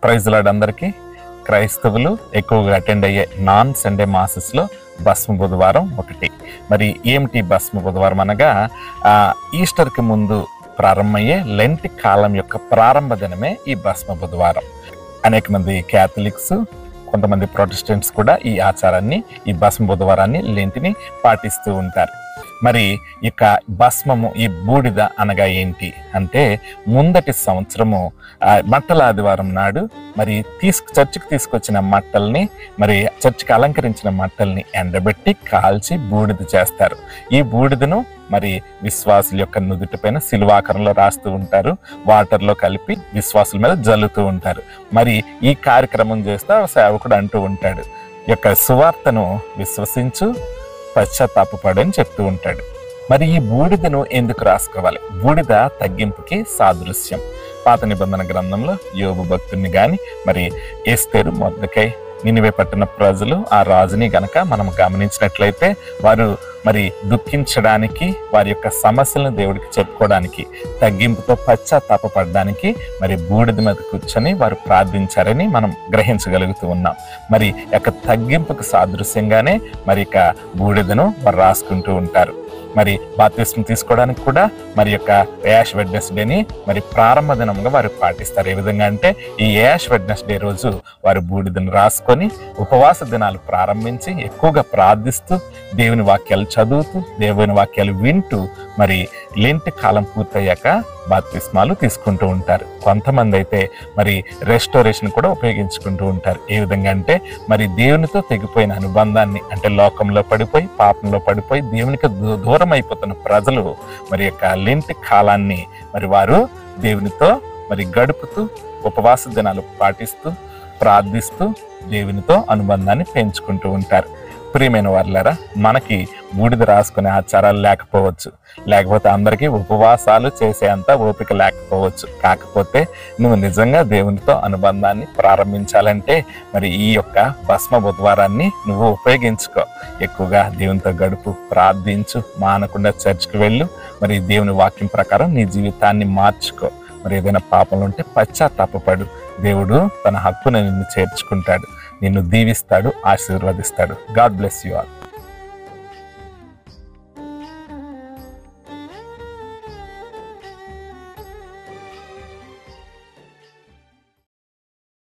Praise lord అందరికీ. క్రైస్తవులు ఎక్కువగా అటెండ్ అయ్యే నాన్ సండే మాసెస్లో భస్మ బుధవారం ఒకటి. మరి ఏమిటి భస్మ బుధవారం అనగా ఈస్టర్కి ముందు ప్రారంభమయ్యే లెంట్ కాలం యొక్క ప్రారంభ దినమే ఈ భస్మ బుధవారం. అనేక మంది క్యాథలిక్స్, కొంతమంది ప్రొటెస్టెంట్స్ కూడా ఈ ఆచారాన్ని, ఈ భస్మ బుధవారాన్ని, లెంట్ని పాటిస్తూ ఉంటారు. మరి ఇక భస్మము, ఈ బూడిద అనగా ఏంటి అంటే, ముందటి సంవత్సరము మట్టల ఆదివారం నాడు మరి చర్చికి తీసుకొచ్చిన మట్టల్ని, మరి చర్చికి అలంకరించిన మట్టల్ని ఎండబెట్టి కాల్చి బూడిద చేస్తారు. ఈ బూడిదను మరి విశ్వాసుల యొక్క నుదుటి పైన శిలువాకారంలో రాస్తూ ఉంటారు, వాటర్లో కలిపి విశ్వాసుల మీద జల్లుతూ ఉంటారు. మరి ఈ కార్యక్రమం చేస్తే సేవకుడు అంటూ ఉంటాడు, యొక్క సువార్తను విశ్వసించు, పశ్చాత్తాపపడని చెప్తూ ఉంటాడు. మరి ఈ బూడిదను ఎందుకు రాసుకోవాలి? బూడిద తగ్గింపుకి సాదృశ్యం. పాత నిబంధన గ్రంథంలో యోబు భక్తుని గాని, మరి ఎస్తేరు, మొర్దెకై, నినివే పట్టిన ప్రజలు ఆ రాజుని గనక మనం గమనించినట్లయితే, వారు మరి దుఃఖించడానికి, వారి యొక్క సమస్యలను దేవుడికి చెప్పుకోవడానికి, తగ్గింపుతో పశ్చాత్తాపపడడానికి మరి బూడిద మీద కూర్చొని వారు ప్రార్థించారని మనం గ్రహించగలుగుతూ ఉన్నాం. మరి యొక్క తగ్గింపుకు సాదృశ్యంగానే మరి ఇక బూడిదను వారు రాసుకుంటూ ఉంటారు. మరి బాప్తిస్మం తీసుకోవడానికి కూడా మరి యొక్క యాష్ వెడ్నెస్డేని మరి ప్రారంభ దినంగా వారు పాటిస్తారు. ఏ విధంగా అంటే, ఈ యాష్ వెడ్నెస్డే రోజు వారు బూడిదను రాసుకొని ఉపవాస దినాలు ప్రారంభించి ఎక్కువగా ప్రార్థిస్తూ, దేవుని వాక్యాలు చదువుతూ, దేవుని వాక్యాలు వింటూ మరి లెంట్ కాలం పూర్తయ్యాక బాప్తిస్మాలు తీసుకుంటూ ఉంటారు. కొంతమంది అయితే మరి రెస్టోరేషన్ కూడా ఉపయోగించుకుంటూ ఉంటారు. ఏ విధంగా అంటే, మరి దేవునితో తెగిపోయిన అనుబంధాన్ని, అంటే లోకంలో పడిపోయి, పాపంలో పడిపోయి, దేవునికి దూరం అయిపోతున్న ప్రజలు మరి యొక్క లెంట్ కాలాన్ని మరి వారు దేవునితో మరి గడుపుతూ, ఉపవాస దినాలు పాటిస్తూ, ప్రార్థిస్తూ దేవునితో అనుబంధాన్ని పెంచుకుంటూ ఉంటారు. ప్రియమైన వారులారా, మనకి బూడిద రాసుకునే ఆచారాలు లేకపోవచ్చు, లేకపోతే అందరికీ ఉపవాసాలు చేసేంత ఓపిక లేకపోవచ్చు. కాకపోతే నువ్వు నిజంగా దేవునితో అనుబంధాన్ని ప్రారంభించాలంటే మరి ఈ యొక్క భస్మ బుధవారాన్ని నువ్వు ఉపయోగించుకో. ఎక్కువగా దేవునితో గడుపు, ప్రార్థించు, మానకుండా చర్చికి వెళ్ళు, మరి దేవుని వాక్యం ప్రకారం నీ జీవితాన్ని మార్చుకో. మరి ఏదైనా పాపంలో ఉంటే పశ్చాత్తాపపడు. దేవుడు తన హక్కును నిన్ను చేర్చుకుంటాడు, నిన్ను దీవిస్తాడు, ఆశీర్వదిస్తాడు. God bless you all.